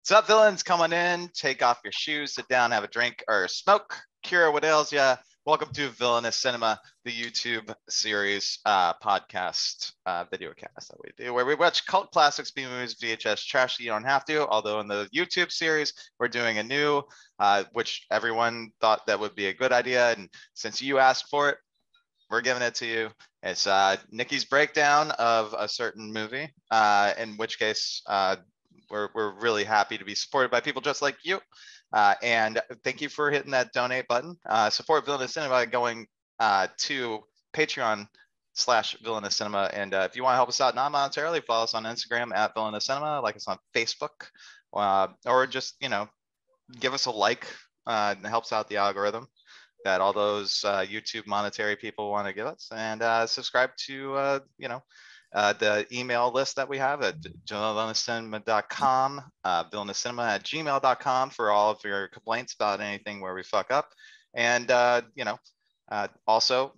What's up, villains? Come on in, take off your shoes, sit down, have a drink or smoke. Kira, what ails ya? Welcome to Villanous Cinema, the YouTube series podcast video cast that we do, where we watch cult classics, B movies, VHS trash that you don't have to. Although in the YouTube series, we're doing a new, which everyone thought that would be a good idea, and since you asked for it, we're giving it to you. It's Nicky's breakdown of a certain movie, in which case we're really happy to be supported by people just like you. And thank you for hitting that donate button. Support Villanous Cinema by going to Patreon/Villanous Cinema. And if you want to help us out non-monetarily, follow us on Instagram at Villanous Cinema, like us on Facebook, or just, give us a like. It helps out the algorithm that all those YouTube monetary people want to give us, and subscribe to the email list that we have at villanoucinema.com, villanoucinema@gmail.com for all of your complaints about anything where we fuck up. And also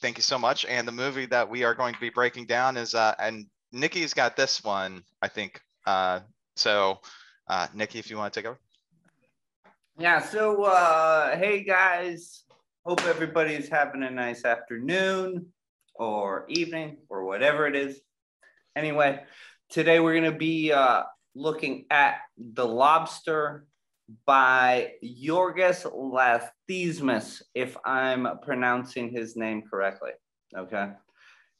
thank you so much. And the movie that we are going to be breaking down is and Nicky's got this one, I think. So Nicky, if you want to take over. Yeah, so hey guys, hope everybody's having a nice afternoon or evening or whatever it is. Anyway, today we're going to be looking at The Lobster by Yorgos Lanthimos, if I'm pronouncing his name correctly. Okay,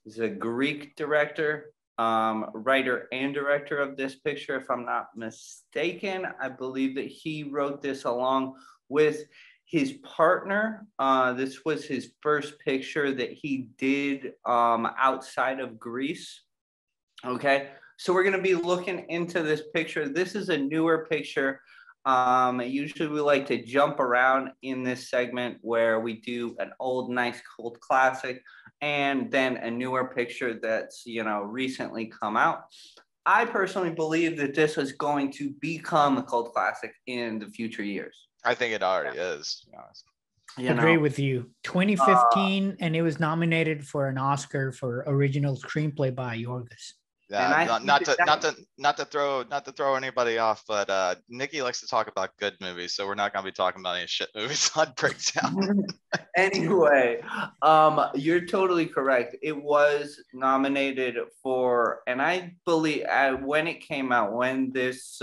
he's a Greek director, writer and director of this picture, if I'm not mistaken. I believe that he wrote this along with his partner. This was his first picture that he did outside of Greece. Okay, so we're going to be looking into this picture. This is a newer picture. Usually we like to jump around in this segment where we do an old, nice, cult classic and then a newer picture that's, recently come out. I personally believe that this is going to become a cult classic in the future years. I think it already is, to be honest. Agree with you. 2015, and it was nominated for an Oscar for original screenplay by Yorgos. Yeah, not to throw anybody off, but Nicky likes to talk about good movies, so we're not going to be talking about any shit movies on Breakdown. Anyway, you're totally correct. It was nominated for, and I believe when it came out, when this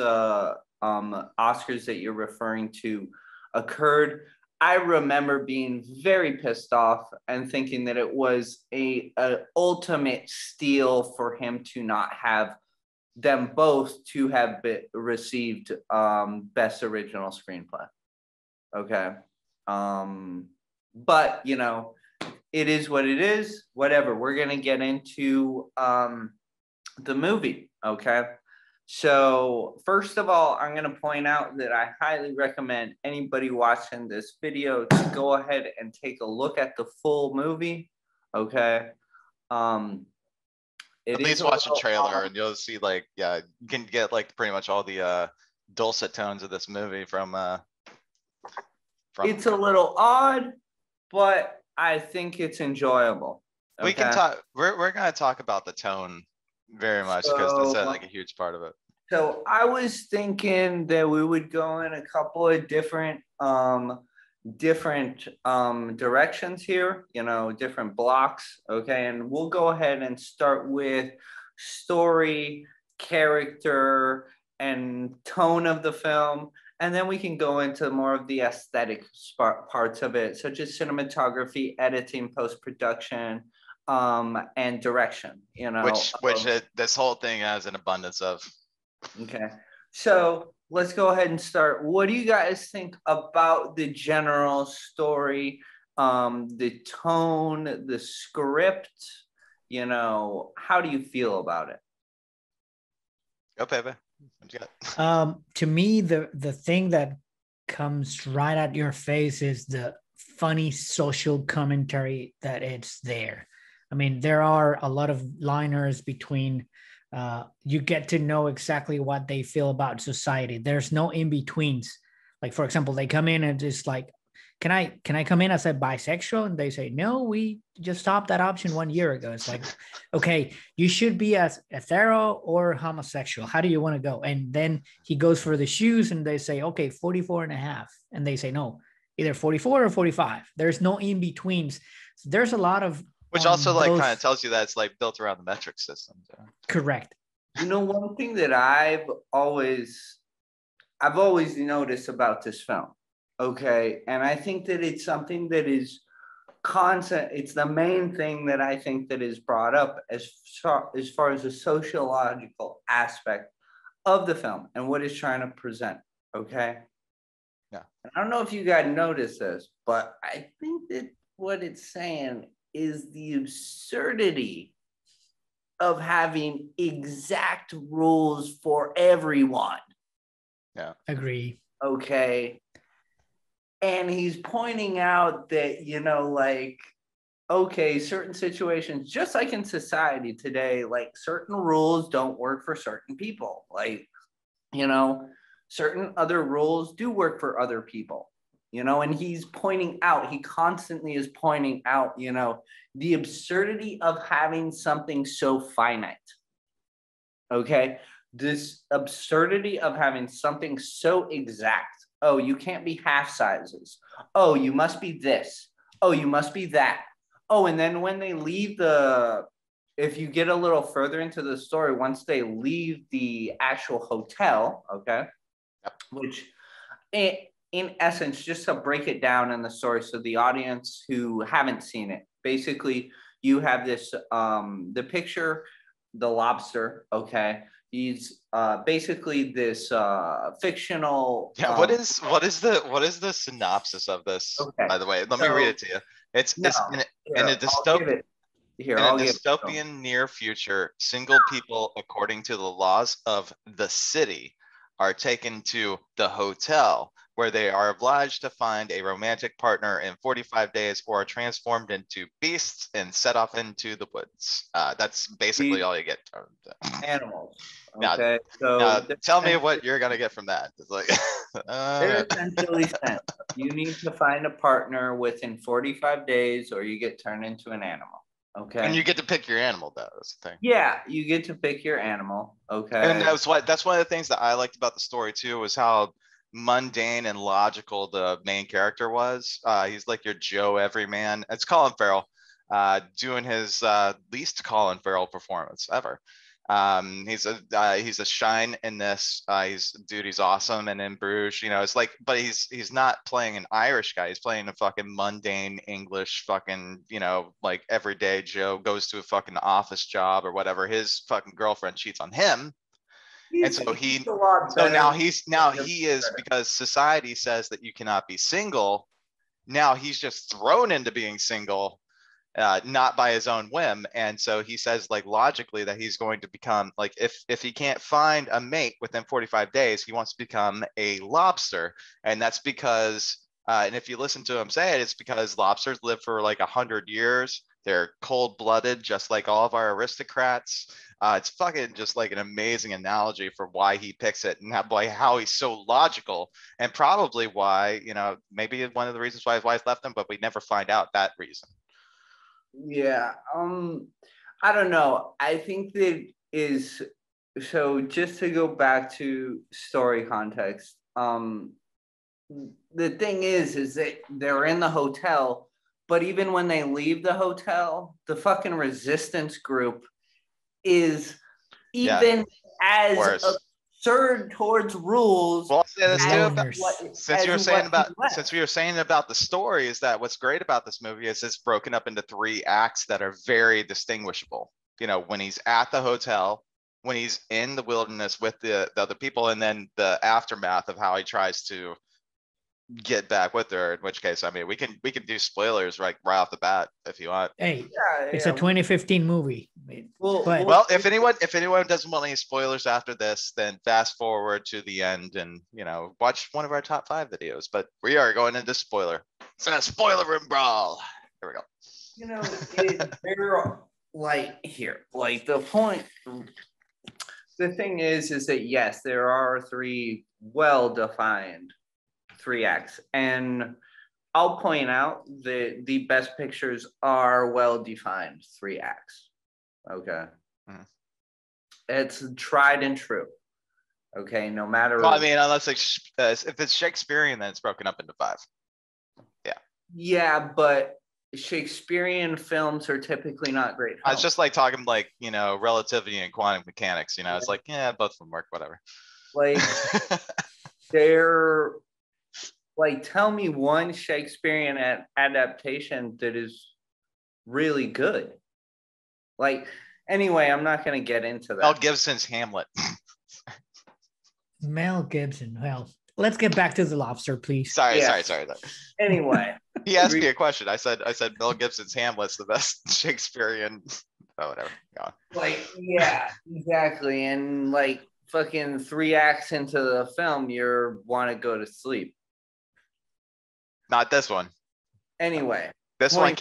Oscars that you're referring to occurred, I remember being very pissed off and thinking that it was an ultimate steal for him to not have them both to have received Best Original Screenplay. Okay. But, it is what it is. Whatever. We're going to get into the movie. Okay. So first of all, I'm going to point out that I highly recommend anybody watching this video to go ahead and take a look at the full movie. Okay. At least watch the trailer and you'll see, you can get pretty much all the dulcet tones of this movie from It's a little odd, but I think it's enjoyable. Okay? We can talk. We're going to talk about the tone very much because that's a huge part of it. So I was thinking that we would go in a couple of different directions here, different blocks. Okay, and we'll go ahead and start with story, character, and tone of the film. And then we can go into more of the aesthetic parts of it, such as cinematography, editing, post-production, and direction, which this whole thing has an abundance of. Okay, so let's go ahead and start. What do you guys think about the general story, the tone, the script? How do you feel about it? Go, Pepe. To me, the thing that comes right at your face is the funny social commentary that it's there. I mean, there are a lot of liners between, you get to know exactly what they feel about society. There's no in-betweens. Like, for example, they come in and just can I come in as a bisexual? And they say, no, we just stopped that option 1 year ago. It's like, okay, you should be as hetero or homosexual. How do you want to go? And then he goes for the shoes and they say, okay, 44 and a half. And they say, no, either 44 or 45. There's no in betweens. So there's a lot of, which also like kind of tells you that it's like built around the metric system. So. Correct. You know, one thing that I've always noticed about this film, okay, and I think that it's something that is constant. It's the main thing that I think that is brought up as far as the sociological aspect of the film and what it's trying to present, okay? Yeah. I don't know if you guys noticed this, but I think that what it's saying is the absurdity of having exact rules for everyone. Yeah. Agree. Okay. And he's pointing out that, you know, like, okay, certain situations, just like in society today, like certain rules don't work for certain people. Like, you know, certain other rules do work for other people, you know, and he constantly is pointing out, you know, the absurdity of having something so finite. Okay. This absurdity of having something so exact. Oh, you can't be half sizes. Oh, you must be this. Oh, you must be that. Oh, and then when they leave if you get a little further into the story, once they leave the actual hotel, okay, which in essence, just to break it down in the story, so the audience who haven't seen it, basically you have this, the picture, the lobster, okay, he's basically this fictional. Yeah. What is the synopsis of this? Okay. By the way, let me read it to you. It's in a dystopian. In a dystopian near future, single people, according to the laws of the city, are taken to the hotel where they are obliged to find a romantic partner in 45 days or are transformed into beasts and set off into the woods. That's basically all you get. Animals. Okay. Now tell me what you're going to get from that. It's like, they're essentially sent. You need to find a partner within 45 days or you get turned into an animal. Okay. And you get to pick your animal, though. That's the thing. Yeah, you get to pick your animal. Okay. And that's one of the things that I liked about the story too, was how mundane and logical the main character was. He's like your Joe Everyman. It's Colin Farrell doing his least Colin Farrell performance ever. He's a shine in this. He's awesome, and in Bruges, you know, it's like, but he's not playing an Irish guy. He's playing a fucking mundane English fucking, you know, like everyday Joe, goes to a fucking office job or whatever. His fucking girlfriend cheats on him, and so he is, because society says that you cannot be single. Now he's just thrown into being single. Not by his own whim, and so he says, like, logically, that he's going to become, like, if he can't find a mate within 45 days, he wants to become a lobster. And that's because and if you listen to him say it, it's because lobsters live for like 100 years. They're cold-blooded, just like all of our aristocrats. It's fucking just like an amazing analogy for why he picks it, and how he's so logical, and probably why, you know, maybe one of the reasons why his wife left him, but we never find out that reason. Yeah, I don't know. I think that is, so just to go back to story context, the thing is that they're in the hotel, but even when they leave the hotel, the fucking resistance group is even as absurd towards rules. Well, since we were saying about the story, is that what's great about this movie is it's broken up into 3 acts that are very distinguishable. You know, when he's at the hotel, when he's in the wilderness with the other people, and then the aftermath of how he tries to get back with her, in which case, I mean, we can do spoilers right off the bat if you want. Hey, it's a 2015 movie. Well, if anyone doesn't want any spoilers after this, then fast forward to the end and, you know, watch one of our top 5 videos. But we are going into spoiler. It's a spoiler room brawl. Here we go. You know, they're like, here, like, the point, the thing is that yes, there are 3 well-defined 3 acts, and I'll point out that the best pictures are well-defined 3 acts. Okay. It's tried and true. Okay, no matter. Well, I mean, unless like if it's Shakespearean, then it's broken up into 5. Yeah. Yeah, but Shakespearean films are typically not great films. I was just like talking like, you know, relativity and quantum mechanics, you know, it's like, yeah, both of them work, whatever. Like they're like, tell me one Shakespearean adaptation that is really good. Like, anyway, I'm not going to get into that. Mel Gibson's Hamlet. Mel Gibson. Well, let's get back to the Lobster, please. Sorry. Anyway, he asked me a question. I said Mel Gibson's Hamlet's the best Shakespearean. Oh, whatever. Go on. Like, yeah, exactly. And like fucking 3 acts into the film, you want to go to sleep. Not this one. Anyway, this one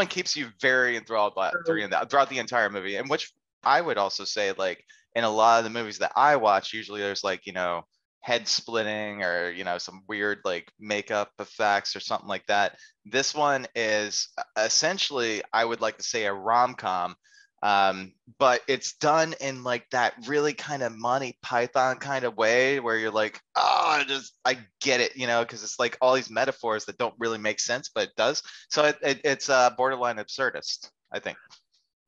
keeps you very enthralled throughout the entire movie, and which I would also say, like, in a lot of the movies that I watch, usually there's like, you know, head splitting or, you know, some weird like makeup effects or something like that. This one is essentially, I would like to say, a rom-com, but it's done in like that really kind of Monty Python kind of way where you're like, oh, I get it, you know, because it's like all these metaphors that don't really make sense, but it does. So it's borderline absurdist, I think.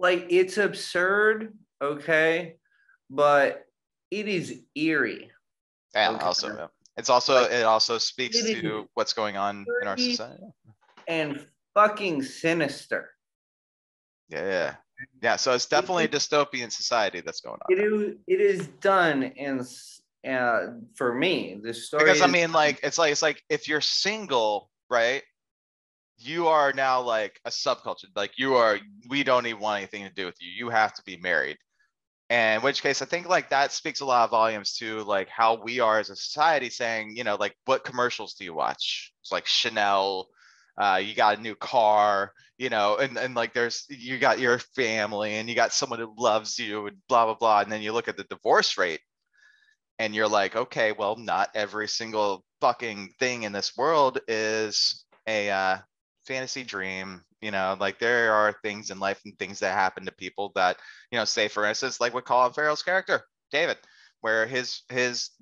Like, it's absurd, okay, but it is eerie. Yeah, okay. Also, yeah. It's also like, it also speaks to what's going on in our society. And fucking sinister. Yeah. So it's definitely a dystopian society that's going on. It is done in for me. The story because I mean, like it's like if you're single, right? You are now like a subculture. Like we don't even want anything to do with you. You have to be married. And in which case, I think like that speaks a lot of volumes to like how we are as a society, saying, you know, like, what commercials do you watch? It's like Chanel, you got a new car, you know, and like you got your family and you got someone who loves you and blah, blah, blah. And then you look at the divorce rate and you're like, okay, well, not every single fucking thing in this world is a fantasy dream. You know, like there are things in life and things that happen to people that, you know, say for instance, like with Colin Farrell's character, David, where his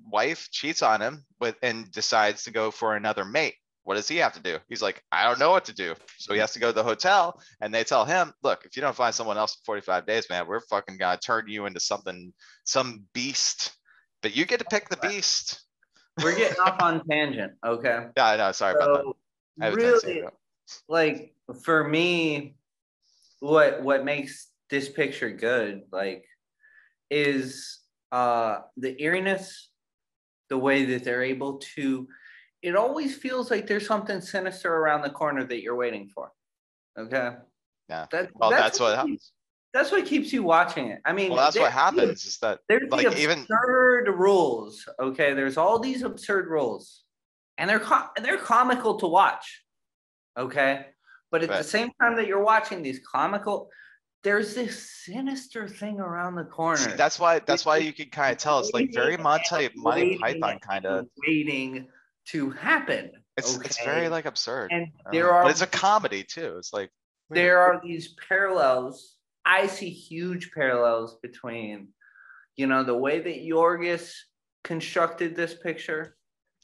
wife cheats on him and decides to go for another mate. What does he have to do? He's like, I don't know what to do. So he has to go to the hotel and they tell him, look, if you don't find someone else in 45 days, man, we're fucking gonna turn you into some beast. But you get to pick the beast. We're getting off on tangent, okay? Yeah, I know. Sorry about that. Really, like for me, what makes this picture good, like, is the eeriness, the way that they're able to. It always feels like there's something sinister around the corner that you're waiting for. Okay. Yeah. That's what happens. That's what keeps you watching it. I mean, well, that's what happens. Is that there's like the absurd rules. Okay, there's all these absurd rules, and they're comical to watch. Okay, but at the same time that you're watching these comical, there's this sinister thing around the corner. See, that's why you can kind of tell it's like very Monty Python kind of waiting to happen. It's very like absurd, and but it's a comedy too. It's like there are these parallels. I see huge parallels between, you know, the way that Yorgos constructed this picture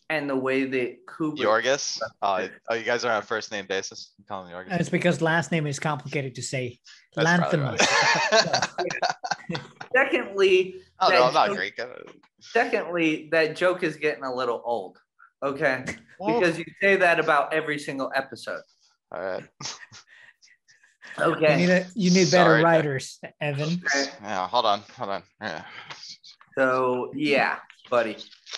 and the way that Kubrick. Yorgos? Oh, you guys are on a first name basis? You call him Yorgos? It's because last name is complicated to say. Lanthimos. Right. Secondly, I'm not Greek. Secondly, that joke is getting a little old. Okay, because you say that about every single episode. All right. Okay. You need better writers, Evan. Yeah, hold on. Yeah. So yeah, buddy.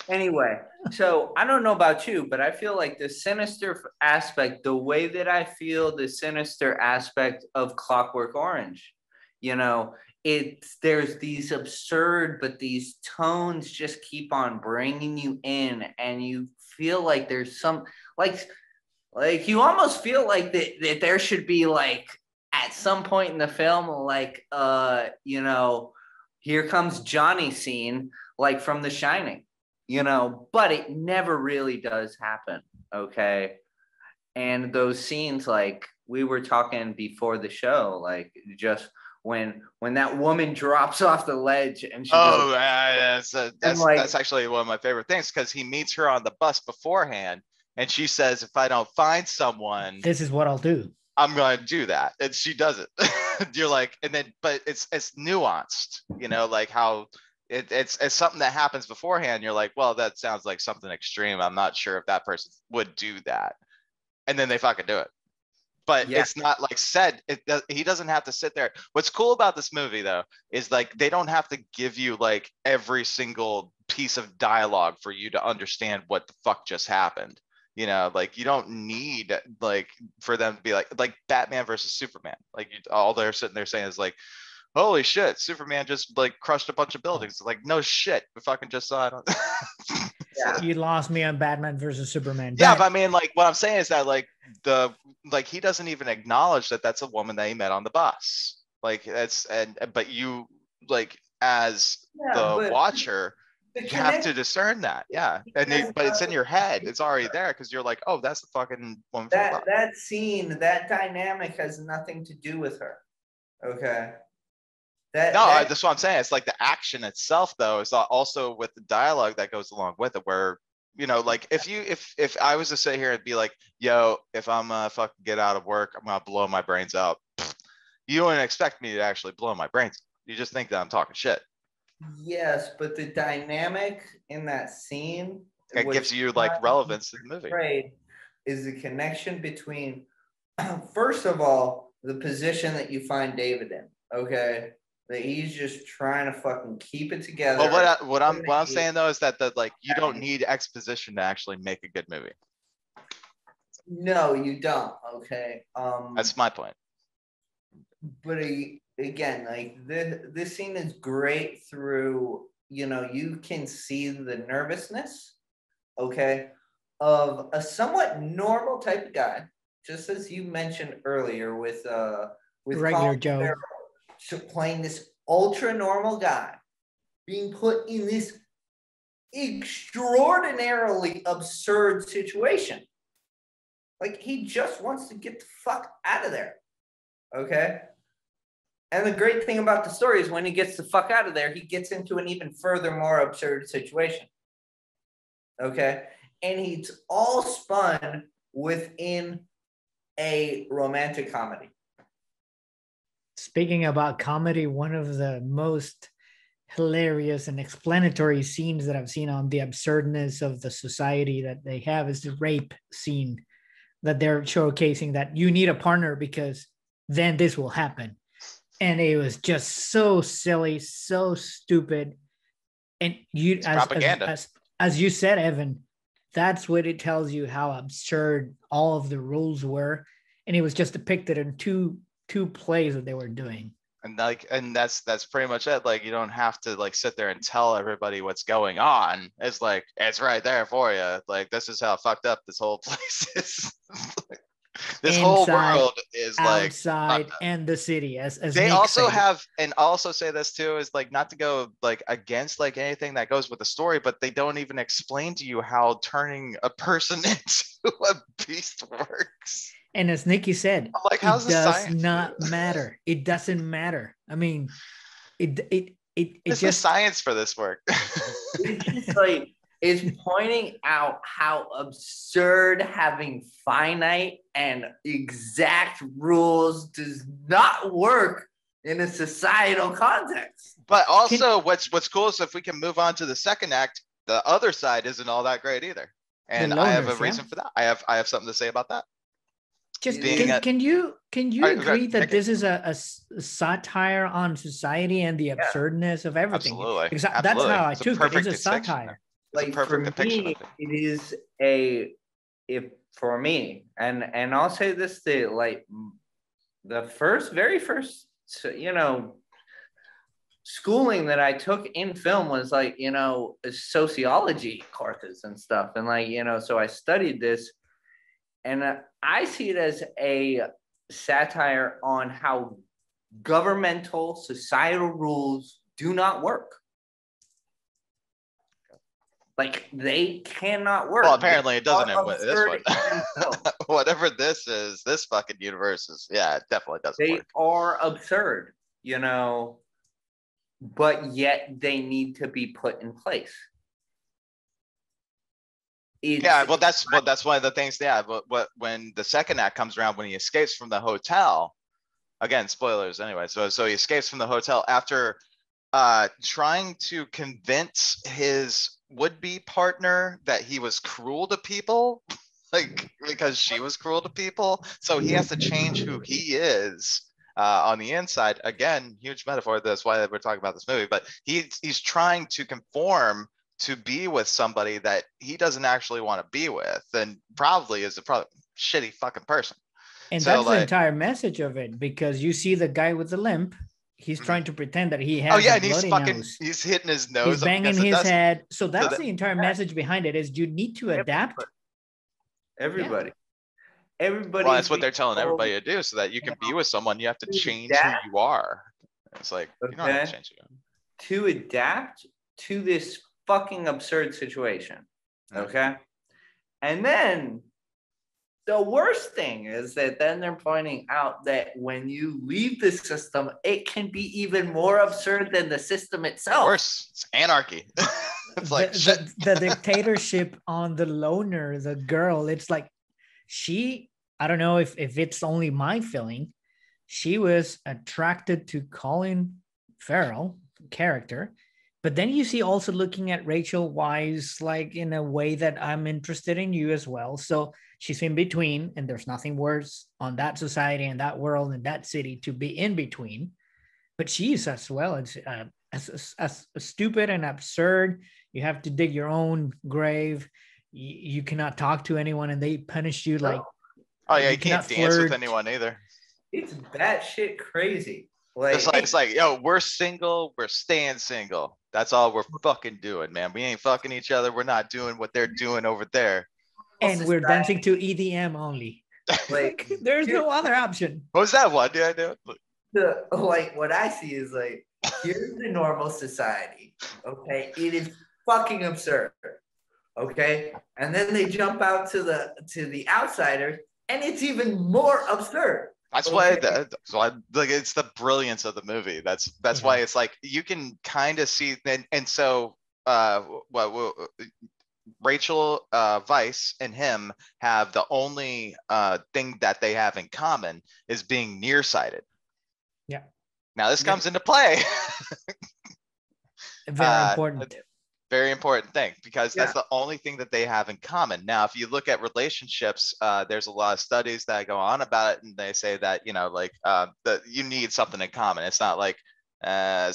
Anyway, so I don't know about you, but I feel like the sinister aspect, the way that I feel the sinister aspect of Clockwork Orange, you know, there's these absurd, but these tones just keep on bringing you in, and you feel like there's some like you almost feel like that there should be like at some point in the film, like you know, here comes Johnny scene, like from The Shining, you know, but it never really does happen. Okay. And those scenes, like we were talking before the show, like just when that woman drops off the ledge and she goes, that's actually one of my favorite things, because he meets her on the bus beforehand and she says, if I don't find someone, this is what I'll do. I'm going to do that. And she does it. You're like, and then, but it's nuanced, you know, like how it's something that happens beforehand. You're like, well, that sounds like something extreme. I'm not sure if that person would do that. And then they fucking do it. But it's not like said. He doesn't have to sit there. What's cool about this movie, though, is like they don't have to give you like every single piece of dialogue for you to understand what the fuck just happened. You know, like you don't need like for them to be like Batman versus Superman. Like all they're sitting there saying is like, holy shit, Superman just like crushed a bunch of buildings. Like, no shit, we fucking just saw it. You lost me on Batman versus Superman. Yeah, but I mean, like, what I'm saying is that like he doesn't even acknowledge that that's a woman that he met on the bus. Like but you like as the watcher, you have to discern that. Yeah, but it's in your head. It's already there because you're like, oh, that's the fucking woman. That scene, that dynamic has nothing to do with her. Okay. That's what I'm saying. It's like the action itself, though, is also with the dialogue that goes along with it. Where, you know, like if I was to sit here and be like, yo, if I'm fucking get out of work, I'm gonna blow my brains out. You wouldn't expect me to actually blow my brains. You just think that I'm talking shit. Yes, but the dynamic in that scene, it gives you like relevance to the movie. Is the connection between, first of all, the position that you find David in. Okay. That he's just trying to fucking keep it together. But what I'm saying though is that you don't need exposition to actually make a good movie. No, you don't. Okay. That's my point. But again, like this scene is great through, you know, you can see the nervousness, okay, of a somewhat normal type of guy, just as you mentioned earlier with regular Joe. Playing this ultra normal guy being put in this extraordinarily absurd situation. Like he just wants to get the fuck out of there. Okay. And the great thing about the story is when he gets the fuck out of there, he gets into an even further, more absurd situation. Okay. And it's all spun within a romantic comedy. Speaking about comedy, one of the most hilarious and explanatory scenes that I've seen on the absurdness of the society that they have is the rape scene that they're showcasing, that you need a partner because then this will happen. And it was just so silly, so stupid. And you, as you said, Evan, that's what it tells you how absurd all of the rules were. And it was just depicted in two plays that they were doing. And that's pretty much it. Like you don't have to like sit there and tell everybody what's going on. It's like it's right there for you. Like this is how fucked up this whole place is. This whole world is like outside and the city, as they Nick also said. Have, and also say this too, is like not to go like against like anything that goes with the story, but they don't even explain to you how turning a person into a beast works. And as Nicky said, like, it does not matter. It doesn't matter. I mean, it just the science for this work. It's like is pointing out how absurd having finite and exact rules does not work in a societal context. But also, what's cool is if we can move on to the second act, the other side isn't all that great either. And I have a reason for that. I have something to say about that. Just can you agree that this is a satire on society and the absurdness of everything? Absolutely. Exactly. That's how I took it. It's a satire. Like for me, it is for me, and I'll say this: the very first, schooling that I took in film was like, sociology courses and stuff, and so I studied this. And I see it as a satire on how governmental societal rules do not work. Like they cannot work. Well, apparently it doesn't in this absurd one. Whatever this is, this fucking universe is, yeah, it definitely doesn't They work. are absurd, you know, but yet they need to be put in place. Yeah, well, that's one of the things. Yeah, but when the second act comes around, when he escapes from the hotel, again, spoilers anyway. So he escapes from the hotel after trying to convince his would-be partner that he was cruel to people, like because she was cruel to people. So he has to change who he is on the inside. Again, huge metaphor. That's why we're talking about this movie. But he's trying to conform to be with somebody that he doesn't actually want to be with, and probably is a shitty fucking person. And so, that's the entire message of it, because you see the guy with the limp. He's trying to pretend that he has a bloody nose. He's hitting his nose. He's banging his head. So that's the entire message behind it, is you need to adapt. Everybody. Yeah. Everybody. Well, that's what they're telling everybody to do, so that you can be with someone, you have to change who you are. It's like, you don't have to change who you are. To adapt to this fucking absurd situation. Okay? And then the worst thing is that then they're pointing out that when you leave the system, it can be even more absurd than the system itself. Worse, it's anarchy. It's like the dictatorship on the loner, the girl. It's like I don't know if it's only my feeling. She was attracted to Colin Farrell character, but then you see also looking at Rachel Weisz like in a way that I'm interested in you as well. So she's in between, and there's nothing worse on that society and that world and that city to be in between. But she's as well as stupid and absurd. You have to dig your own grave. You cannot talk to anyone, and they punish you like. Oh yeah, you can't dance with anyone either. It's batshit crazy. Like it's like, yo, we're single, we're staying single. That's all we're fucking doing, man. We ain't fucking each other. We're not doing what they're doing over there. And we're dancing to EDM only. Like there's no other option. What was that one? Did I do? Like what I see is like, here's the normal society. Okay, it is fucking absurd. Okay, and then they jump out to the outsiders, and it's even more absurd. That's why like it's the brilliance of the movie. That's why it's like you can kind of see and so Rachel Weisz and him have the only thing that they have in common is being nearsighted. Yeah. Now this comes into play. Very important thing, because that's the only thing that they have in common. Now, if you look at relationships, there's a lot of studies that go on about it, and they say that, you know, like that you need something in common. It's not like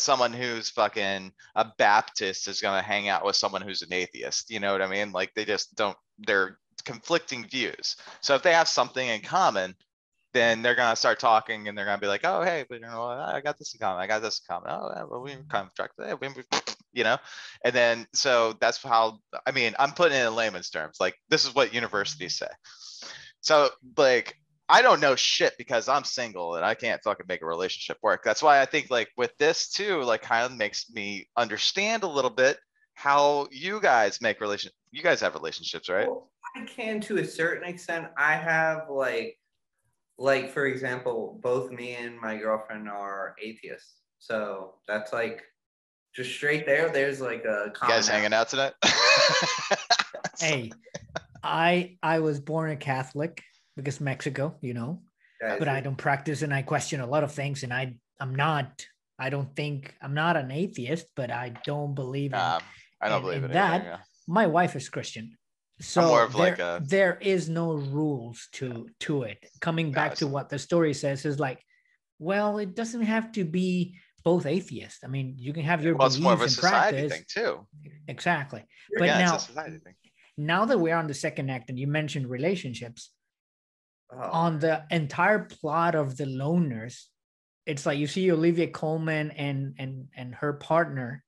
someone who's fucking a Baptist is going to hang out with someone who's an atheist. You know what I mean? Like they just don't, they're conflicting views. So if they have something in common, then they're going to start talking, and they're going to be like, oh, hey, but you know, I got this in common. I got this in common. Oh, yeah, well, we kind of attracted. You know, and then so that's how, I mean, I'm putting it in layman's terms. Like this is what universities say. So like, I don't know shit because I'm single and I can't fucking make a relationship work. That's why I think like with this too, like kind of makes me understand a little bit how you guys make you guys have relationships, right? Well, I can to a certain extent. I have like for example, both me and my girlfriend are atheists. So that's like just straight there. There's like a you guys hanging out tonight. Hey, I was born a Catholic because Mexico, you know, but I don't practice and I question a lot of things, and I'm not an atheist, but I don't believe in that. Yeah. My wife is Christian. So more of there is no rules to it. Coming back to what the story says is like, well, it doesn't have to be both atheists. I mean, you can have your beliefs it's more of a and society practice thing too. Exactly. But now that we're on the second act, and you mentioned relationships, on the entire plot of The Loners, it's like you see Olivia Colman and her partner.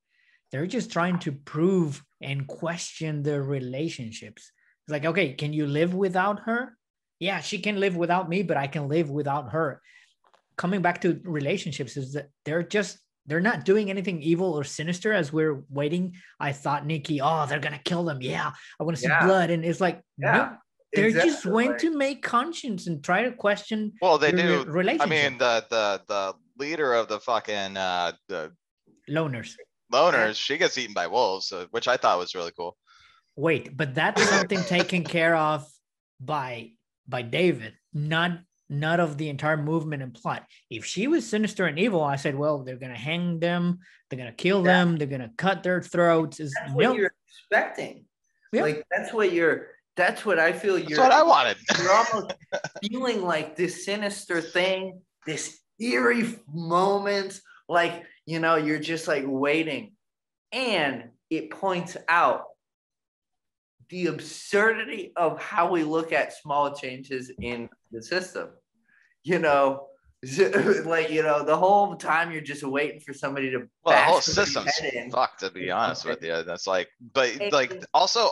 They're just trying to prove and question their relationships. It's like, okay, can you live without her? Yeah, she can live without me, but I can live without her. Coming back to relationships is that they're just they're not doing anything evil or sinister as we're waiting. I thought Nicky, oh, they're gonna kill them. Yeah, I want to see blood. And it's like, no, they just went to make conscience and try to question. Well, they do. Relationship. I mean, the leader of the fucking the loners, she gets eaten by wolves, which I thought was really cool. Wait, but that's something taken care of by David, not of the entire movement and plot. If she was sinister and evil, I said, well, they're gonna hang them, they're gonna kill them, they're gonna cut their throats. That's what you're expecting. Yeah. Like that's what I feel. That's what I wanted. You're almost feeling like this sinister thing, this eerie moment, like, you know, you're just like waiting. And it points out the absurdity of how we look at small changes in the system. You know, like, you know, the whole time you're just waiting for somebody to. Well, the whole system's fucked, to be honest with you. That's like, but like also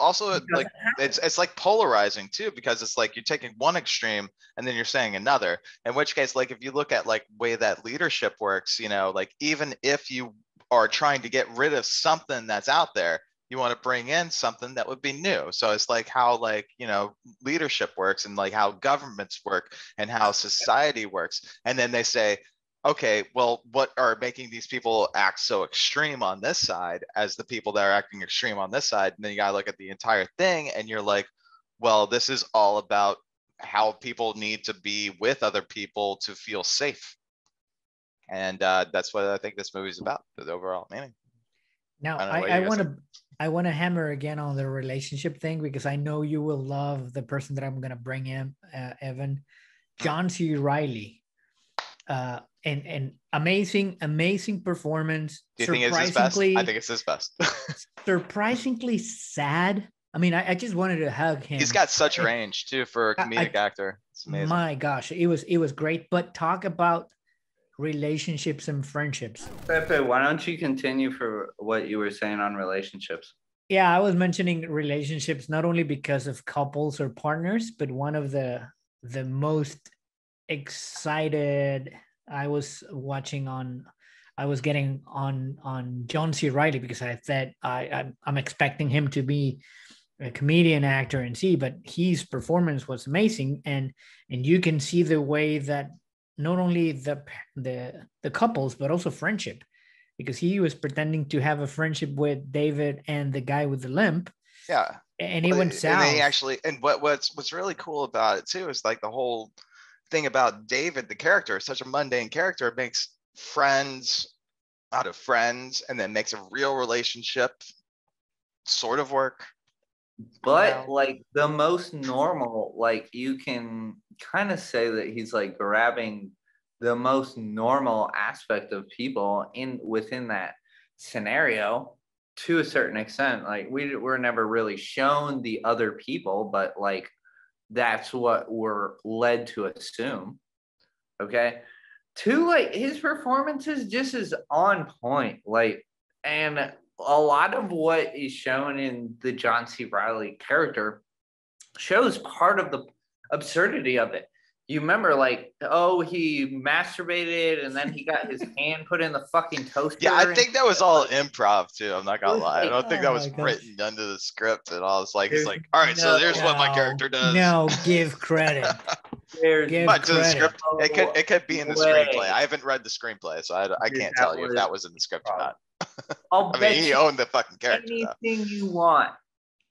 like it's like polarizing too, because it's like you're taking one extreme and then you're saying another. In which case, like if you look at like way that leadership works, you know, like even if you are trying to get rid of something that's out there, you want to bring in something that would be new. So it's like how, like, you know, leadership works and like how governments work and how society works. And then they say, okay, well, what are making these people act so extreme on this side as the people that are acting extreme on this side? And then you got to look at the entire thing and you're like, well, this is all about how people need to be with other people to feel safe. And that's what I think this movie's about, the overall meaning. Now, I want to hammer again on the relationship thing, because I know you will love the person that I'm going to bring in, Evan. John C. Reilly. And amazing performance. Do you think it's his best? I think it's his best. Surprisingly sad. I mean, I just wanted to hug him. He's got such range too for a comedic actor. It's amazing. My gosh, it was great. But talk about relationships and friendships. Pepe, why don't you continue for what you were saying on relationships? Yeah, I was mentioning relationships not only because of couples or partners, but one of the most excited I was getting on John C. Reilly, because I said I'm expecting him to be a comedian, actor, and but his performance was amazing, and you can see the way that not only the couples, but also friendship, because he was pretending to have a friendship with David and the guy with the limp. Yeah. And he went south. And they actually, and what's really cool about it too is like the whole thing about David, the character, is such a mundane character. It makes friends out of friends and then makes a real relationship sort of work. But like the most normal, like you can kind of say that he's like grabbing the most normal aspect of people within that scenario to a certain extent. Like we're never really shown the other people, but like that's what we're led to assume. Okay. Like his performance is just as on point. Like, and a lot of what is shown in the John C. Reilly character shows part of the absurdity of it. You remember, like, oh, he masturbated and then he got his hand put in the fucking toaster. Yeah, I think that was all improv too. I'm not gonna lie. I don't think that was written under the script at all. It's like, he's like, all right, so there's what my character does. No, give credit. But to the script, it could be in the screenplay. I haven't read the screenplay, so I can't tell you if that was in the script or not. I mean, he owned the fucking character. Anything you want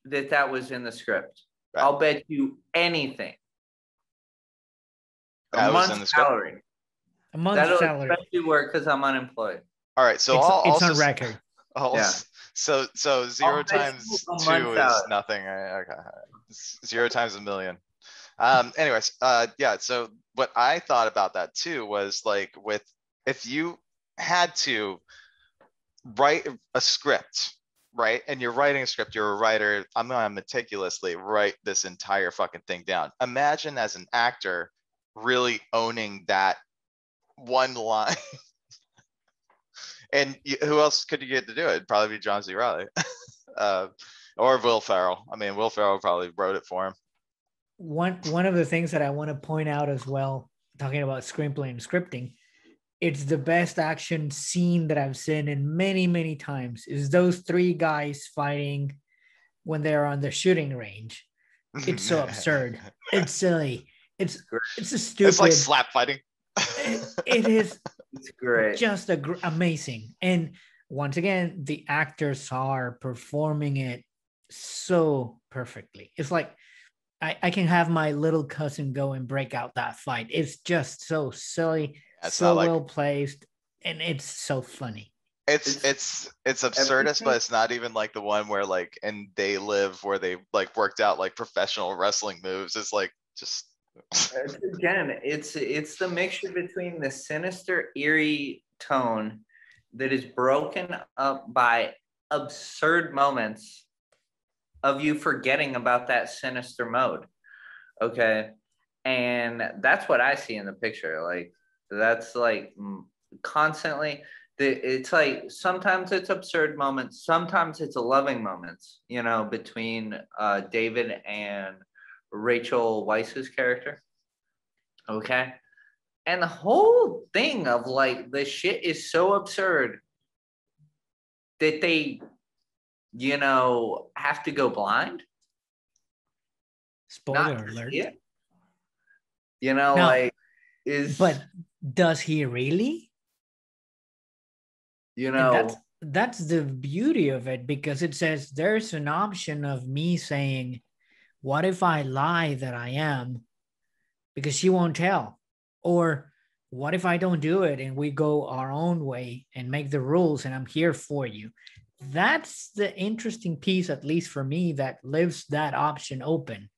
that was in the script. Right. I'll bet you anything. That was in the salary. A month's salary. Especially work because I'm unemployed. All right, so it's on record. Yeah. So 0 times 2 is nothing. Okay. 0 times a million. Anyways, yeah. So what I thought about that too was like, if you had to write a script, right? And you're writing a script, you're a writer. I'm gonna meticulously write this entire fucking thing down. Imagine as an actor really owning that one line. And who else could you get to do it? It'd probably be John C. Reilly or Will Ferrell. I mean, Will Ferrell probably wrote it for him. One of the things that I want to point out as well, talking about screenplay and scripting, it's the best action scene that I've seen in many, many times. Is those three guys fighting when they're on the shooting range. It's so absurd. It's silly. It's a stupid. It's like slap fighting. It is. It's great. Just amazing. And once again, the actors are performing it so perfectly. It's like I can have my little cousin go and break out that fight. It's just so silly, so well placed, and it's so funny. It's absurdist, but it's not even like the one where like and They Live where they like worked out like professional wrestling moves. It's like just again, it's the mixture between the sinister, eerie tone that is broken up by absurd moments of you forgetting about that sinister mode. Okay. And that's what I see in the picture. Like, that's like constantly, it's like sometimes it's absurd moments, sometimes it's a loving moments, you know, between David and Rachel Weisz's character. Okay. And the whole thing of like the shit is so absurd that they, you know, have to go blind. Spoiler alert. You know, now, like is. But does he really? You know, that's the beauty of it, because it says there's an option of me saying, what if I lie that I am? Because she won't tell. Or what if I don't do it and we go our own way and make the rules and I'm here for you? That's the interesting piece, at least for me, that leaves that option open.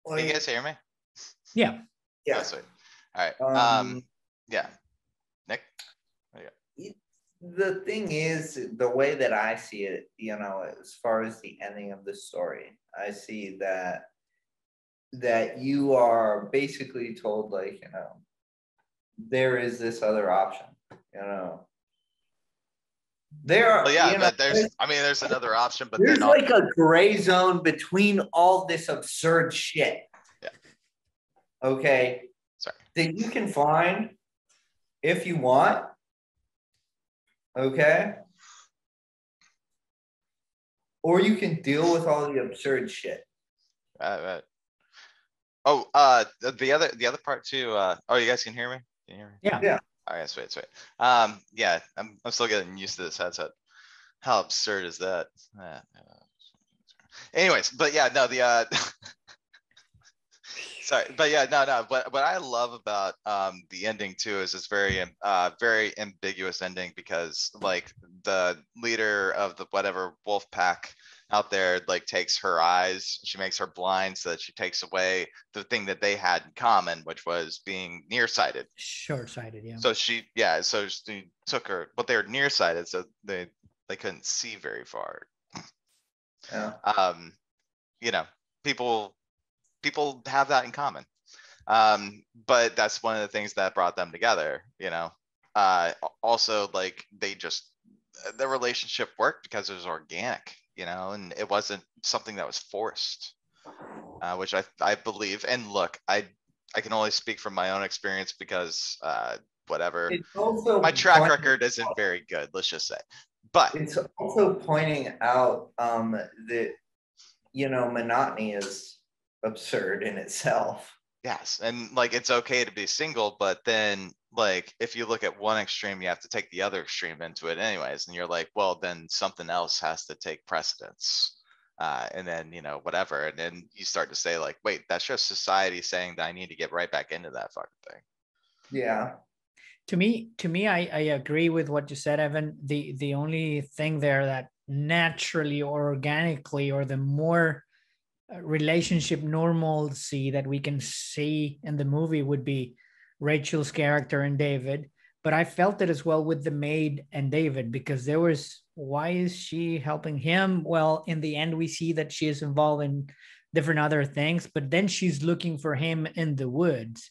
Can you guys hear me? Yeah. Yeah. Oh, sweet. All right. Yeah. Nick? The thing is, the way that I see it, you know, as far as the ending of the story, I see that you are basically told, like, you know, there is this other option, you know. There are, well, yeah, you know, but there's another option, but there's like a gray zone between all this absurd shit. Yeah. Okay. Sorry. That you can find if you want. Okay. Or you can deal with all the absurd shit. Right. Oh, the other part too. Oh, you guys can hear me? Can you hear me? Yeah. All right, sweet. Yeah, I'm still getting used to this headset. How absurd is that? Anyways, but yeah, no, sorry, but yeah, no. What I love about the ending too is it's very ambiguous ending, because like the leader of the whatever wolf pack out there like takes her eyes, she makes her blind so that she takes away the thing that they had in common, which was being nearsighted. Short-sighted, yeah. So she took her, but they're nearsighted, so they couldn't see very far. Yeah. You know, people have that in common. But that's one of the things that brought them together, you know. Also, like, the relationship worked because it was organic, you know, and it wasn't something that was forced, which I believe. And look, I can only speak from my own experience because whatever, my track record isn't very good, let's just say. But it's also pointing out that, you know, monotony is absurd in itself. Yes, and like it's okay to be single, but then like if you look at one extreme, you have to take the other extreme into it anyways, and you're like, well, then something else has to take precedence, and then, you know, whatever, and then you start to say like, wait, that's just society saying that I need to get right back into that fucking thing. Yeah. To me, I agree with what you said, Evan. The only thing there that naturally or organically, or the more relationship normalcy that we can see in the movie, would be Rachel's character and David. But I felt it as well with the maid and David, because there was, why is she helping him? Well, in the end, we see that she is involved in different other things, but then she's looking for him in the woods.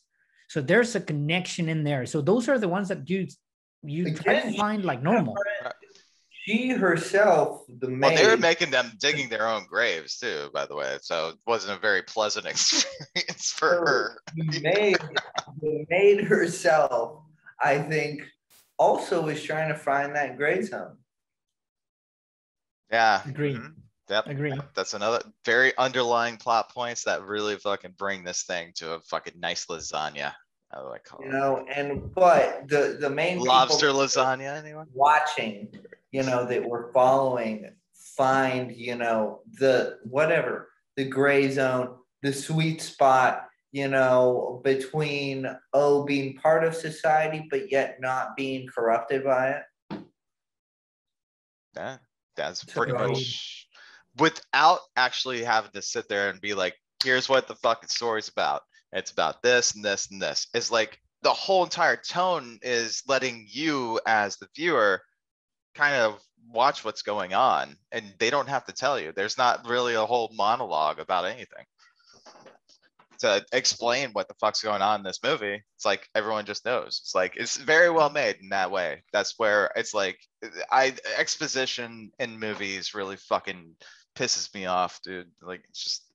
So there's a connection in there. So those are the ones that you try to find like normal. she herself, the Well, they were maid, making them digging their own graves too, by the way. So it wasn't a very pleasant experience for her. the maid herself, I think, also was trying to find that gray zone. Yeah. Agree. Mhm. Yep. Agree. That's another very underlying plot points that really fucking bring this thing to a fucking nice lasagna. How do I call You it? know, but the main Lobster people lasagna, anyone? watching, that were following, find, the whatever, the gray zone, the sweet spot, between being part of society but yet not being corrupted by it. Yeah, that's So pretty agreed. much without actually having to sit there and be like, here's what the fucking story's about. It's about this and this and this. It's like the whole entire tone is letting you as the viewer kind of watch what's going on, and they don't have to tell you. There's not really a whole monologue about anything to explain what the fuck's going on in this movie. It's like everyone just knows. It's like it's very well made in that way. That's where it's like exposition in movies really fucking pisses me off, dude. Like it's just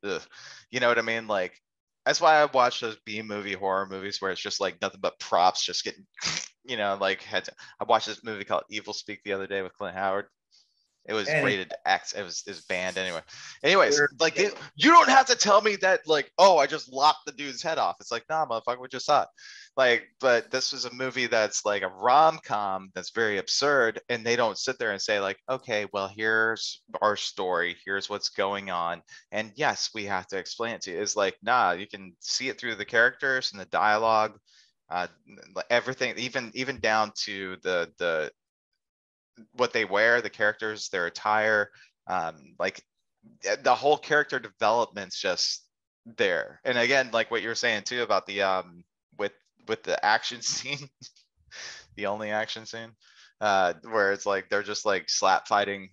you know what I mean? Like that's why I watch those B-movie horror movies where it's just like nothing but props just getting like I watched this movie called Evil Speak the other day with Clint Howard. It was rated X. It was banned anyway. Anyways, like you don't have to tell me that like, oh, I just lopped the dude's head off. It's like, nah, motherfucker, we just saw it. Like, but this was a movie that's like a rom-com that's very absurd, and they don't sit there and say like, okay, well, here's our story, here's what's going on, and yes, we have to explain it to you. It's like, nah, you can see it through the characters and the dialogue, everything, even down to the what they wear, the characters, their attire, like the whole character development's just there. And again, like what you were saying too about the with the action scene, the only action scene, where it's like they're just like slap fighting,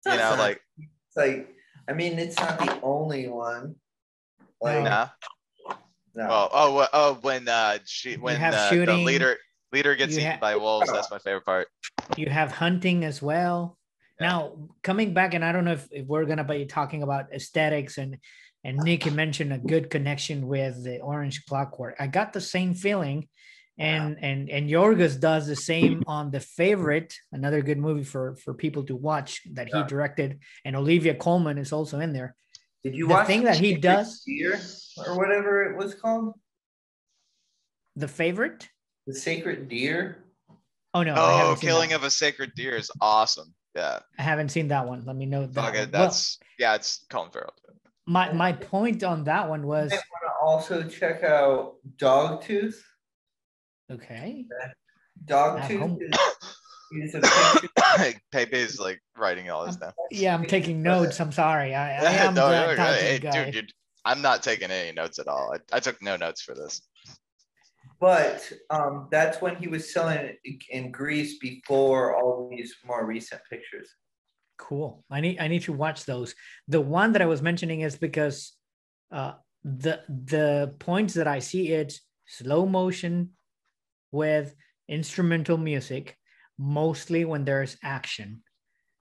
like it's like, I mean, it's not the only one. Like, no. Well, when the leader gets eaten by wolves, that's my favorite part. You have hunting as well. Yeah. Now, coming back, and I don't know if we're going to be talking about aesthetics, and Nicky mentioned a good connection with the Orange Clockwork. I got the same feeling, and Yorgos does the same on The Favorite, another good movie for people to watch that he directed, and Olivia Colman is also in there. Did you watch the thing that he does, Deer, or whatever it was called? The Favorite? The Sacred Deer? Oh no! Oh, Killing of a Sacred Deer is awesome. Yeah, I haven't seen that one. Let me know that. Okay, it's Colin Farrell. My point on that one was. I want to also check out Dogtooth. Okay. Dogtooth is a picture. Pepe's like writing all this down. Yeah, I'm taking notes. I'm sorry. I am no, dude, I'm not taking any notes at all. I took no notes for this. But that's when he was selling in Greece before all these more recent pictures. Cool. I need to watch those. The one that I was mentioning is because the points that I see, it's slow motion with instrumental music, mostly when there's action.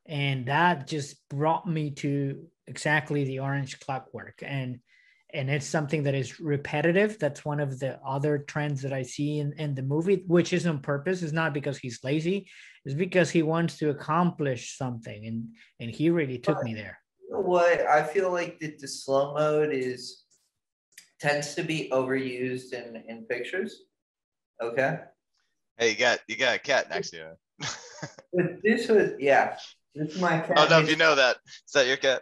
And that just brought me to exactly the Orange Clockwork. And it's something that is repetitive. That's one of the other trends that I see in the movie, which is on purpose. It's not because he's lazy. It's because he wants to accomplish something. And he really took me there. You know what? I feel like that the slow mode tends to be overused in pictures. Okay. Hey, you got a cat next to you. But this was, this is my cat. Oh no, if you know that. Is that your cat?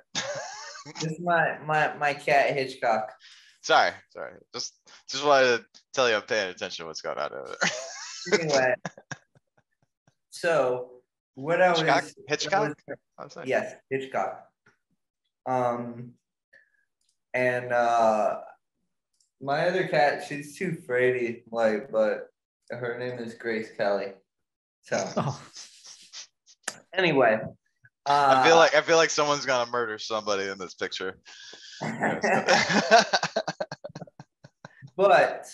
This is my cat Hitchcock. Sorry. Just wanted to tell you I'm paying attention to what's going on over there. Anyway, so what Hitchcock? Yes, Hitchcock. And my other cat, she's too fraidy, but her name is Grace Kelly. So anyway. I feel like someone's gonna murder somebody in this picture. But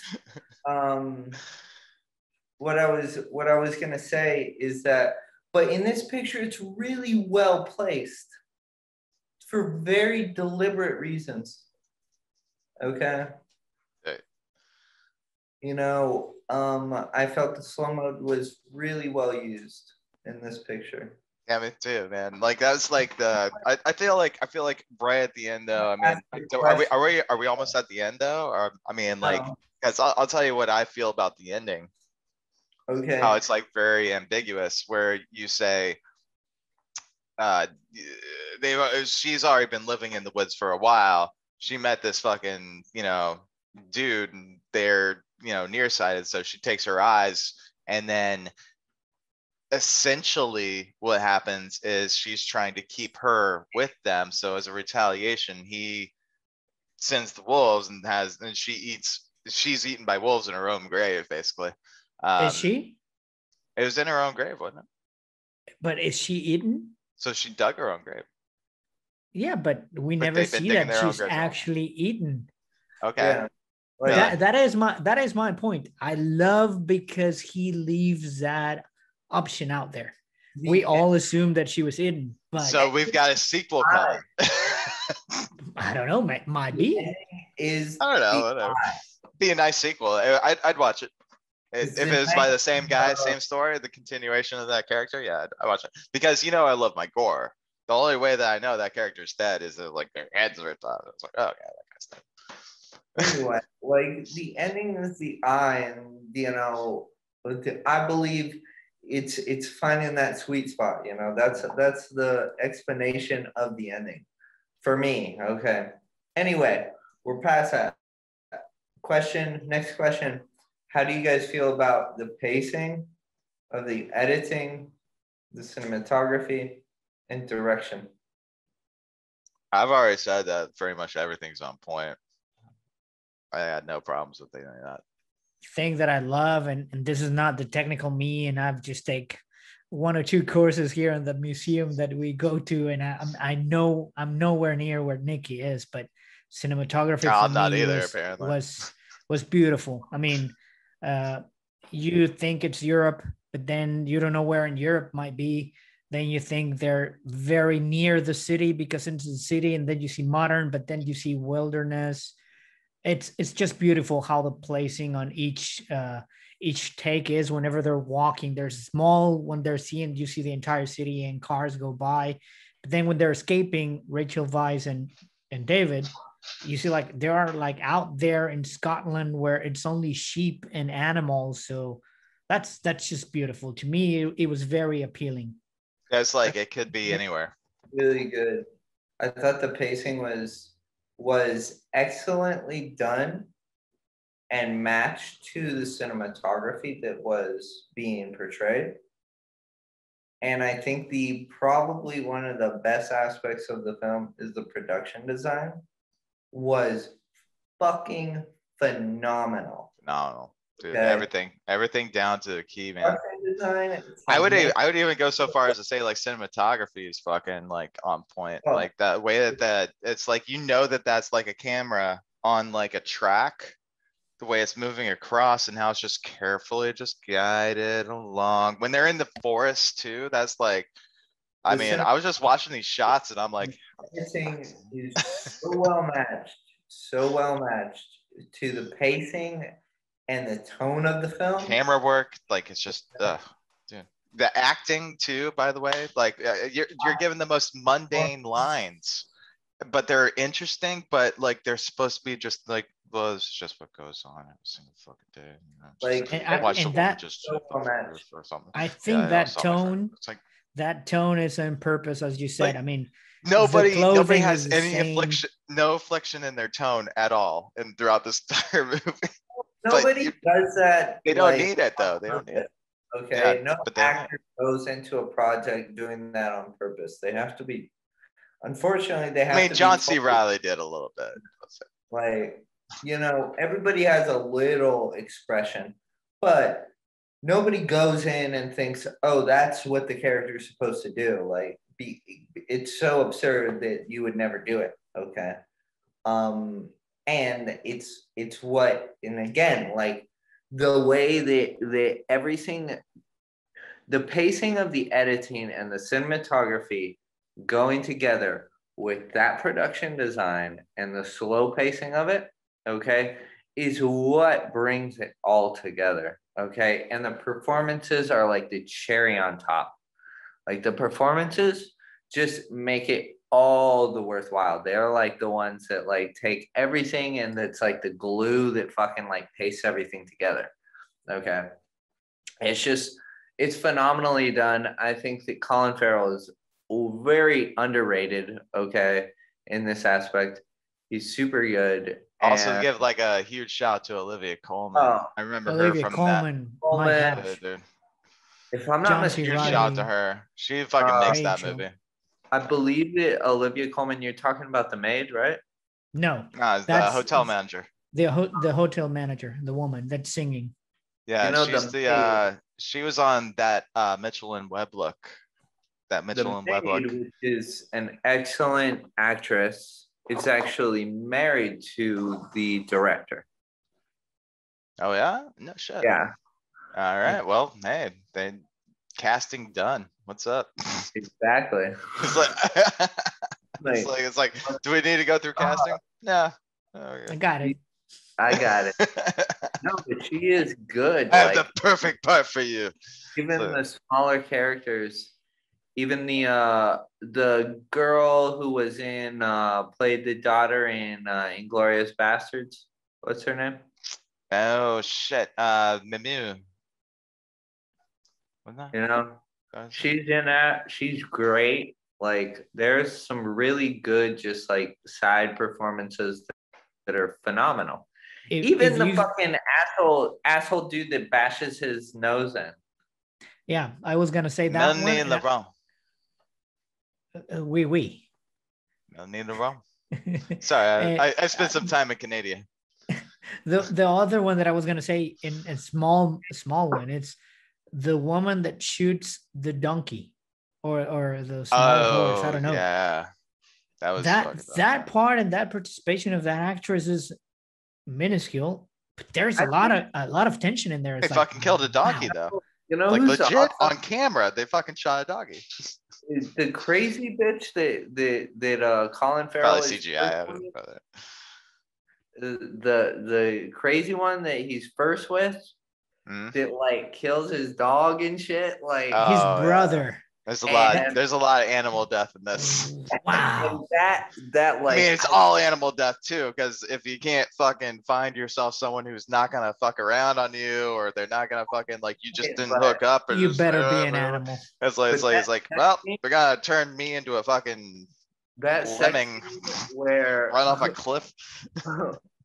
what I was gonna say is that But in this picture, it's really well placed for very deliberate reasons. Okay. Right. You know, I felt the slow mo was really well used in this picture. Yeah, me too, man. Like that's like I feel like right at the end though. I mean, are we almost at the end though? Or I mean, like, because I'll tell you what I feel about the ending. Okay. How it's like very ambiguous, where you say, uh, she's already been living in the woods for a while. She met this fucking dude, and they're nearsighted, so she takes her eyes, and then essentially what happens is she's trying to keep her with them. So as a retaliation, he sends the wolves and she's eaten by wolves in her own grave, basically. Is she? It was in her own grave, wasn't it? But is she eaten? So she dug her own grave. Yeah, but we never see that she's actually eaten. Okay. Yeah. That is my point. I love because he leaves that option out there. We all assume that she was eaten, but so we've got a sequel coming. I don't know, might be. I don't know, whatever. Be a nice sequel. I'd watch it. If it was by the same guy, same story, the continuation of that character, yeah, I watch it. Because I love my gore. The only way that I know that character's dead is that, like, their heads are off. It's like, oh, okay, that guy's dead. Anyway, like the ending is the eye, and I believe it's finding that sweet spot. That's the explanation of the ending for me. Okay. Anyway, we're past that. Next question. How do you guys feel about the pacing of the editing, the cinematography, and direction? I've already said that pretty much everything's on point. I had no problems with any of that. Thing that I love, and this is not the technical me, and I've just take 1 or 2 courses here in the museum that we go to, and I know I'm nowhere near where Nicky is, but cinematography I'm for not me either, apparently. was beautiful. I mean, you think it's Europe, but then you don't know where in Europe might be. Then you think they're very near the city because it's the city, and then you see modern, but then you see wilderness. It's just beautiful how the placing on each take is. Whenever they're walking, there's small, when they're seeing, you see the entire city and cars go by, but then when they're escaping, Rachel Weisz and David, you see like they are like out there in Scotland where it's only sheep and animals. So that's just beautiful to me. It was very appealing. It's like it could be anywhere. Really good. I thought the pacing was excellently done and matched to the cinematography that was being portrayed. And I think probably one of the best aspects of the film is the production design was fucking phenomenal. Phenomenal. Dude, okay. Everything down to the key, man. Design, I would even go so far as to say like cinematography is fucking like on point. Oh. Like that way that it's like that's like a camera on like a track, the way it's moving across and how it's just carefully just guided along. When they're in the forest too, that's like, I mean, I was just watching these shots and I'm like, everything is so well matched to the pacing and the tone of the film. Camera work, like it's just, dude. The acting too, by the way, like you're given the most mundane lines, but they're interesting. But like they're supposed to be just like, well, it's just what goes on every single fucking day. Or something. I think that tone, it's like that tone is on purpose, as you said. Like, I mean, nobody has any affliction in their tone at all, and throughout this entire movie. Nobody does that. They don't need it though. They don't need it. Okay, no actor goes into a project doing that on purpose. They have to be. Unfortunately, they have. I mean, John C. Reilly did a little bit. Like, everybody has a little expression, but nobody goes in and thinks, "Oh, that's what the character is supposed to do." Like, it's so absurd that you would never do it. Okay. And it's what, and again, like the way that everything, the pacing of the editing and the cinematography going together with that production design and the slow pacing of it, okay, is what brings it all together, okay? And the performances are like the cherry on top. Like the performances just make it all the worthwhile. They're like the ones that like take everything and that's like the glue that fucking like pastes everything together. Okay. It's phenomenally done. I think that Colin Farrell is very underrated, okay, in this aspect. He's super good. Also, give like a huge shout to Olivia Colman. I remember Olivia her from Colman, that. my gosh. Dude. If I'm not John C. Huge mistaken, shout to Reilly, her. She fucking makes that Rachel. movie. I believe that Olivia Colman, you're talking about The Maid, right? No, Nah, it's the that's hotel manager. the hotel manager, the woman that's singing. Yeah, You know, she's The the she was on that Mitchell and Webb look. That Mitchell and Webb look. Maid, which is an excellent actress, is actually married to the director. Oh yeah? No shit. Yeah, All right. Well, hey, they casting done. What's up? exactly. It's like, do we need to go through casting? No. I got it. I got it. No, but she is good. I have Like, the perfect part for you. even the smaller characters, even the girl who was in played the daughter in Inglorious Bastards. What's her name? Oh shit. Mimu. Wasn't that? You know, she's in that. She's great. Like, there's some really good, just like side performances that are phenomenal. Even the fucking asshole dude that bashes his nose in. Yeah, I was gonna say that Melanie one. LeBron. Oui. Melanie LeBron. Sorry, I spent some time in Canada. The other one that I was gonna say in a small one, it's the woman that shoots the donkey or the small horse. I don't know. Yeah, that was that part and that participation of that actress is minuscule, but there's a lot of tension in there. They fucking killed a doggy though. You know, like who's legit on camera. They fucking shot a doggy. The crazy bitch that Colin Farrell Probably CGI. The crazy one that he's first with that like kills his dog and shit. Like his brother. Yeah. There's a lot of animal death in this. Wow. And that like, I mean, it's all animal death too, because if you can't fucking find yourself someone who's not gonna fuck around on you, or they're not gonna fucking like you just didn't hook up, or you just, better be an animal. It's like well, they're gonna turn me into a fucking lemming where run off a cliff.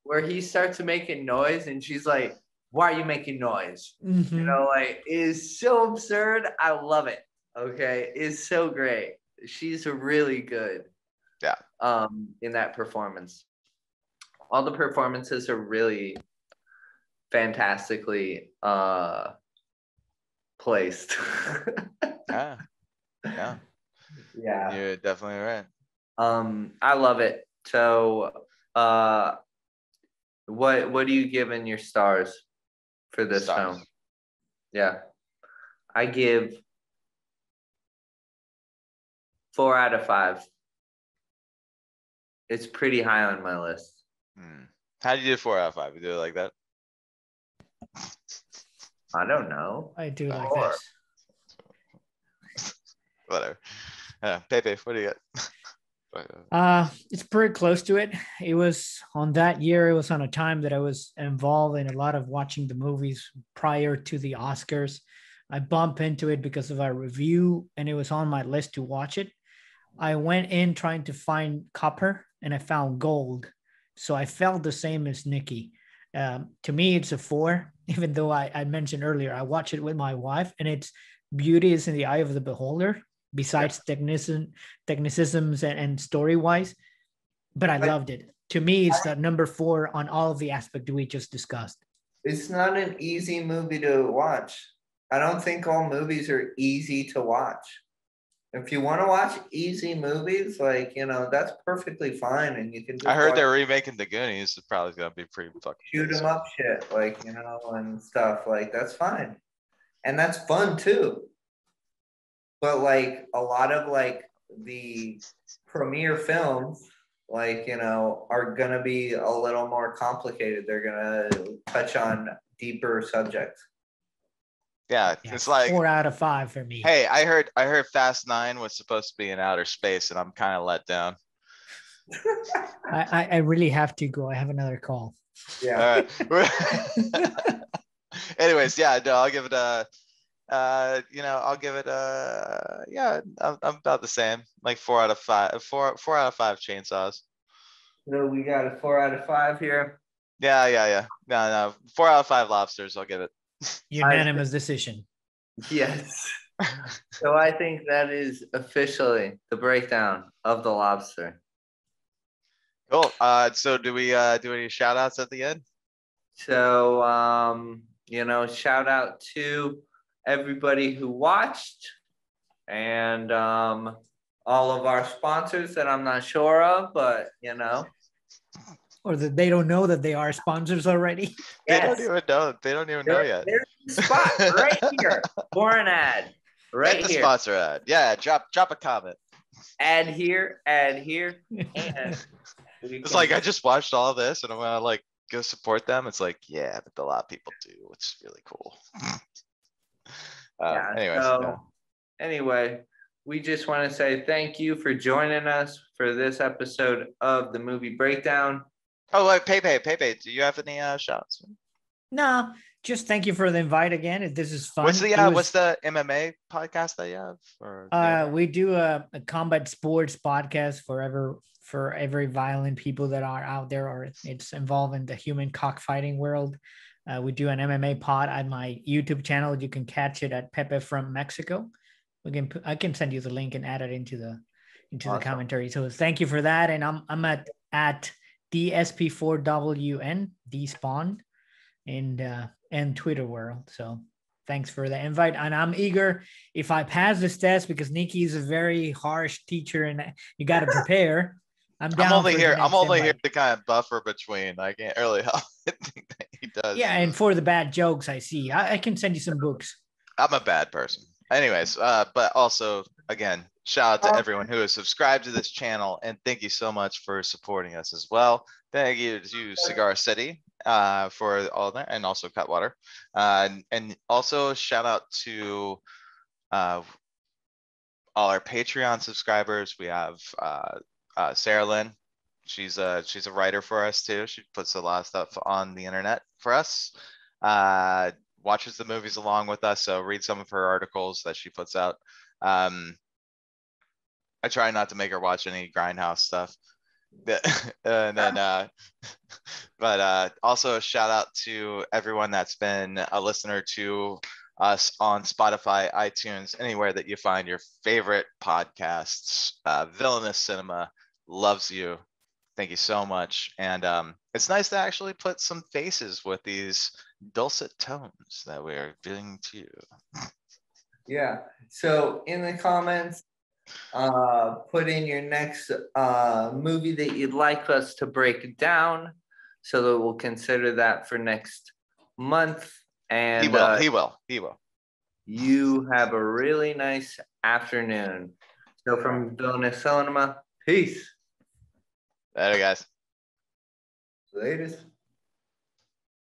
Where he starts making noise and she's like, "Why are you making noise?" Mm-hmm. You know, like, it is so absurd. I love it. Okay, it's so great. She's really good. Yeah. In that performance, all the performances are really fantastically placed. Yeah. You're definitely right. I love it. So, what do you give in your stars for this film? Yeah, I give 4 out of 5. It's pretty high on my list. How do you do 4 out of 5? You do it like that? I don't know. I do like 4. this. Whatever. Pepe, what do you got? It's pretty close to it. It was on that year. It was on a time that I was involved in a lot of watching the movies prior to the Oscars. I bumped into it because of our review, and it was on my list to watch it. I went in trying to find copper, and I found gold. So I felt the same as Nicky. To me, it's a 4, even though I mentioned earlier, I watch it with my wife, and its beauty is in the eye of the beholder, besides technicisms and story-wise. But I loved it. To me, it's the number 4 on all of the aspects we just discussed. It's not an easy movie to watch. I don't think all movies are easy to watch. If you want to watch easy movies, like, you know, that's perfectly fine. And you can just I heard they're remaking The Goonies. It's probably going to be pretty fucking shoot them up shit, like, you know, and stuff. Like, that's fine. And that's fun, too. but like a lot of like the premiere films, like, you know, are gonna be a little more complicated. They're gonna touch on deeper subjects. Yeah, Yeah, it's like 4 out of 5 for me. hey, I heard Fast 9 was supposed to be in outer space, and I'm kind of let down. I really have to go. I have another call. Yeah. All right. Anyways, yeah, no, I'll give it a I'll give it a yeah, I'm about the same. Like 4 out of 5. 4 out of 5 chainsaws. So we got a 4 out of 5 here. Yeah. No. 4 out of 5 lobsters, I'll give it. Unanimous decision. Yes. So I think that is officially the breakdown of the lobster. Cool. So do we do any shout outs at the end? So you know, shout out to everybody who watched, and all of our sponsors that I'm not sure of, but you know. Or that they don't know that they are sponsors already. They Yes. don't even know. They don't even know yet. There's the spot right here for an ad. Right Hit the here. sponsor ad. Yeah, drop a comment. Add here, and It's like I just watched all this and I'm gonna like go support them. It's like, yeah, but a lot of people do. It's really cool. Anyway, we just want to say thank you for joining us for this episode of the Movie Breakdown. Oh, wait, Pepe, do you have any shots? No, just thank you for the invite again. This is fun. What's the MMA podcast that you have? Or we do a combat sports podcast for every violent people that are out there, or it's involved in the human cockfighting world. We do an MMA pod on my YouTube channel. You can catch it at Pepe From Mexico. I can send you the link and add it into the Awesome. the commentary. So thank you for that. And I'm at DSP4WN Despawn and Twitter world. So thanks for the invite. And I'm eager if I pass this test, because Nicky is a very harsh teacher and you got to prepare. I'm only here to kind of buffer between. I can't really help anything that he does. Yeah, and for the bad jokes I see, I can send you some books. I'm a bad person. Anyways, but also again, shout out to everyone who has subscribed to this channel, and thank you so much for supporting us as well. Thank you to Cigar City for all that, and also Cutwater, and also shout out to all our Patreon subscribers. We have Sarah Lynn. She's a writer for us too. She puts a lot of stuff on the internet for us. Watches the movies along with us, so read some of her articles that she puts out. I try not to make her watch any Grindhouse stuff. And then but also a shout out to everyone that's been a listener to us on Spotify, iTunes, anywhere that you find your favorite podcasts. Villanous Cinema loves you. Thank you so much. And it's nice to actually put some faces with these dulcet tones that we're giving to you. Yeah. So in the comments, put in your next movie that you'd like us to break down, so that we'll consider that for next month. And He will. You have a really nice afternoon. So from Villanous Cinema, peace. Later, guys. Latest.